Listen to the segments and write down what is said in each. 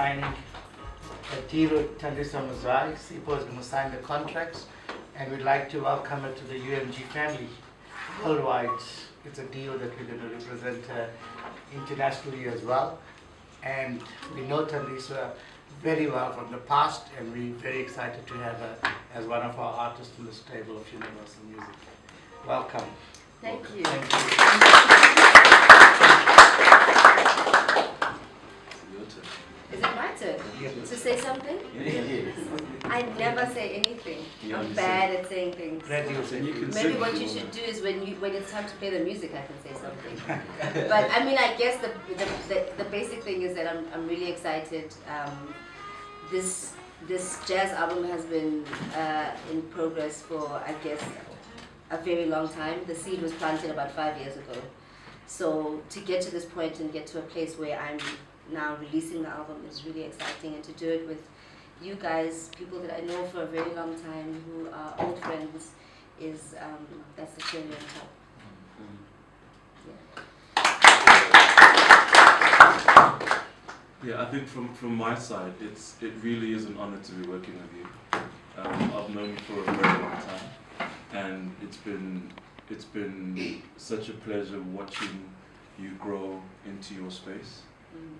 signing a deal with Thandiswa Mazwai. Sipo is going to sign the contracts, and we'd like to welcome her to the UMG family worldwide. It's a deal that we're going to represent her internationally as well. And we know Thandiswa very well from the past, and we're very excited to have her as one of our artists in this table of universal music. Welcome. Thank you. Thank you. Is it my turn to say something? Yes. I never say anything. I'm bad at saying things. Maybe what you should do is when it's time to play the music, I can say something. But I mean, I guess the basic thing is that I'm really excited. This jazz album has been in progress for, I guess, a very long time. The seed was planted about 5 years ago. So to get to this point and get to a place where I'm now releasing the album is really exciting, and to do it with you guys, people that I know for a very long time, who are old friends, is that's the cherry on top. Yeah, I think from my side, it really is an honor to be working with you. I've known you for a very long time, and it's been such a pleasure watching you grow into your space,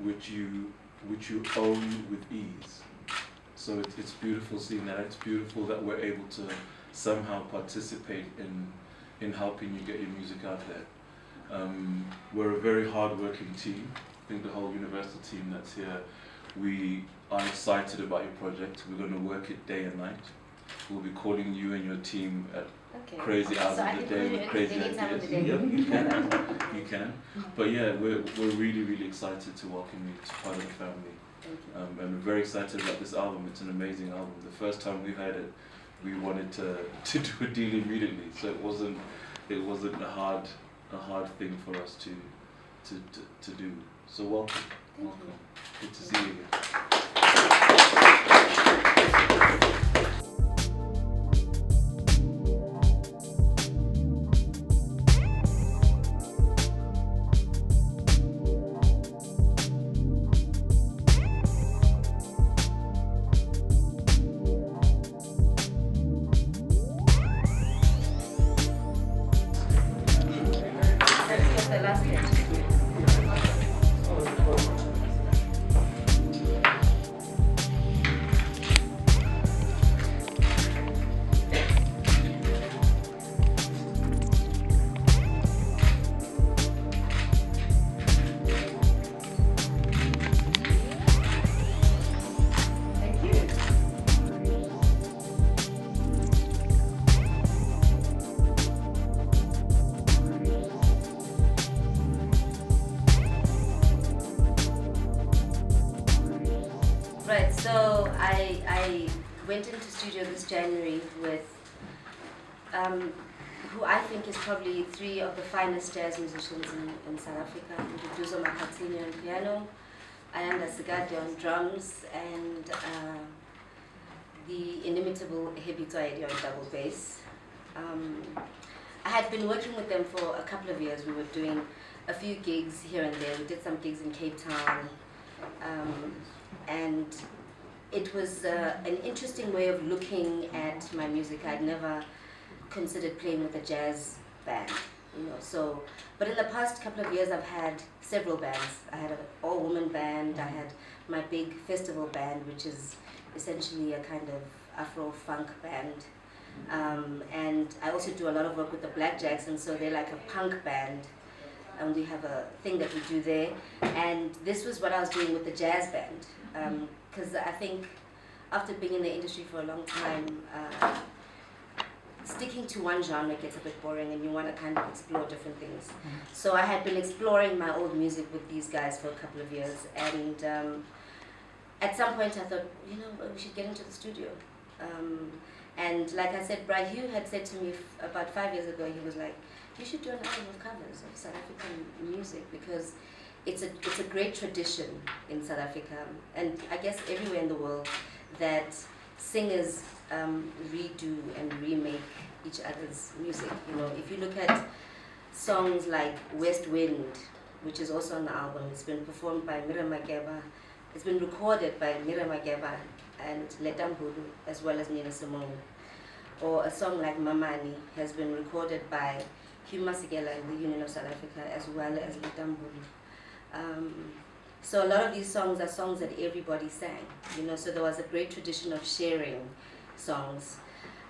which you own with ease. So it's beautiful seeing that. It's beautiful that we're able to somehow participate in helping you get your music out there. We're a very hard-working team. I think the whole Universal team that's here, we are excited about your project. We're going to work it day and night. We'll be calling you and your team at crazy hours of the day with crazy ideas. Yep, you can. You can. But yeah, we're really, really excited to welcome you to part of the family. And we're very excited about this album. It's an amazing album. The first time we heard it, we wanted to do a deal immediately. So it wasn't a hard thing for us to do. So welcome. Welcome. Good to see you again. Right, so I went into studio this January with who I think is probably 3 of the finest jazz musicians in South Africa. Thandiswa Mazwai on piano, Ayanda Sigade on drums, and the inimitable Hebitwaedi on double bass. I had been working with them for a couple of years. We were doing a few gigs here and there. We did some gigs in Cape Town. And it was an interesting way of looking at my music. I'd never considered playing with a jazz band, you know. So, but in the past couple of years, I've had several bands. I had an all-woman band. I had my big festival band, which is essentially a kind of Afro-funk band. And I also do a lot of work with the Blackjacks, and so they're like a punk band. And we have a thing that we do there. And this was what I was doing with the jazz band. Because I think after being in the industry for a long time, sticking to one genre gets a bit boring, and you want to kind of explore different things. So I had been exploring my old music with these guys for a couple of years, and at some point I thought, you know, we should get into the studio. And like I said, Bri Hugh had said to me about 5 years ago, he was like, you should do an album of covers of South African music, because it's a great tradition in South Africa, and I guess everywhere in the world, that singers redo and remake each other's music. You know, if you look at songs like West Wind, which is also on the album, it's been performed by Miriam Makeba, It's been recorded by Mira Mageba and Letambulu, as well as Nina Simone. Or a song like Mamani has been recorded by Hugh Masekela in the Union of South Africa, as well as Letambulu. So a lot of these songs are songs that everybody sang, so there was a great tradition of sharing songs.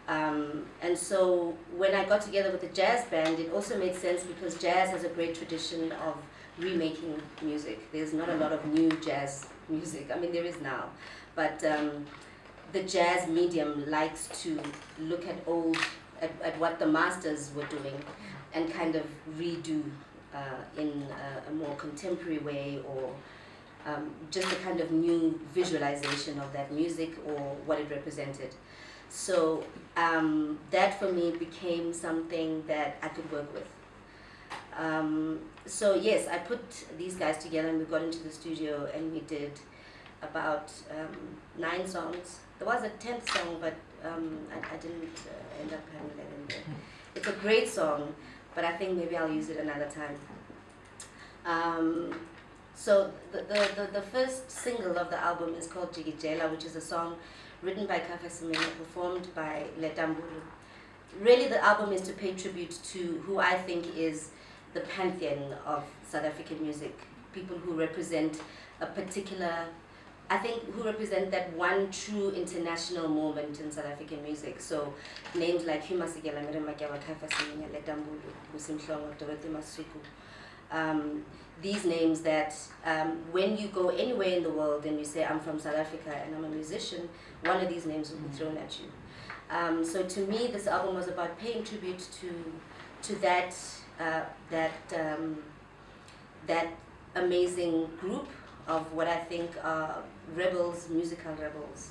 And so when I got together with the jazz band, it also made sense because jazz has a great tradition of remaking music. There's not a lot of new jazz music. I mean, there is now, but the jazz medium likes to look at at what the masters were doing and kind of redo in a more contemporary way, or just a kind of new visualization of that music or what it represented. So that for me became something that I could work with. So yes, I put these guys together and we got into the studio and we did about 9 songs. There was a 10th song, but I didn't end up having that in there. It's a great song, but I think maybe I'll use it another time. So the first single of the album is called Jigijela, which is a song written by Kafa Semenya, performed by Letambulu. Really, the album is to pay tribute to who I think is the pantheon of South African music, people who represent a particular, I think, who represent that one true international moment in South African music. So names like Hugh Masekela, Miriam Makeba, Kafa Semenya, Letambulu, Musimhlongo, Dorothy Masuku. These names that when you go anywhere in the world and you say, I'm from South Africa and I'm a musician, one of these names will be thrown at you. So to me, this album was about paying tribute to that amazing group of what I think are rebels, musical rebels.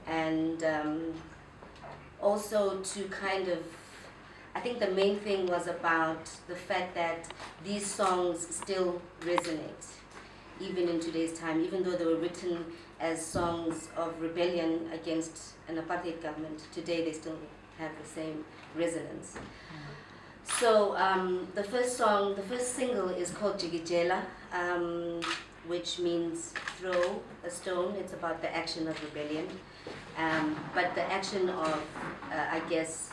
And also to kind of, I think the main thing was about the fact that these songs still resonate, even in today's time, even though they were written as songs of rebellion against an apartheid government. Today they still have the same resonance. So the first single is called Jigijela, which means throw a stone. It's about the action of rebellion, but the action of, I guess,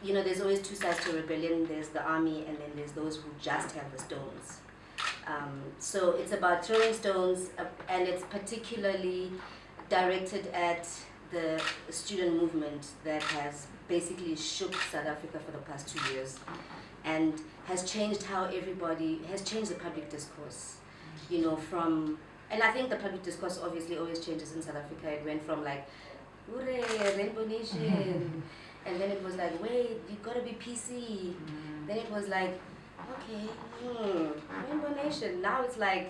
there's always 2 sides to rebellion. There's the army, and then there's those who just have the stones. So it's about throwing stones, and it's particularly directed at the student movement that has basically shook South Africa for the past 2 years, and has changed has changed the public discourse, and I think the public discourse obviously always changes in South Africa. It went from like, hooray, Rainbow Nation, and then it was like, wait, you gotta be PC. Then it was like, okay, Rainbow Nation. Now it's like,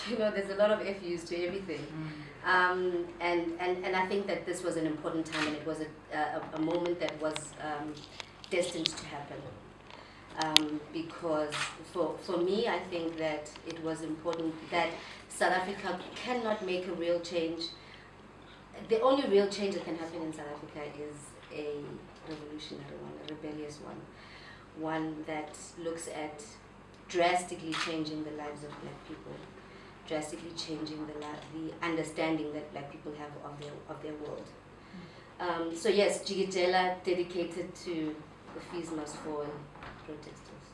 there's a lot of FUs to everything. And I think that this was an important time, and it was a moment that was destined to happen. Because for me, I think that it was important that South Africa cannot make a real change. The only real change that can happen in South Africa is a revolutionary one, a rebellious one that looks at drastically changing the lives of Black people, drastically changing the understanding that Black people have of their world. So yes, Jigijela, dedicated to the Fees Must Fall protesters.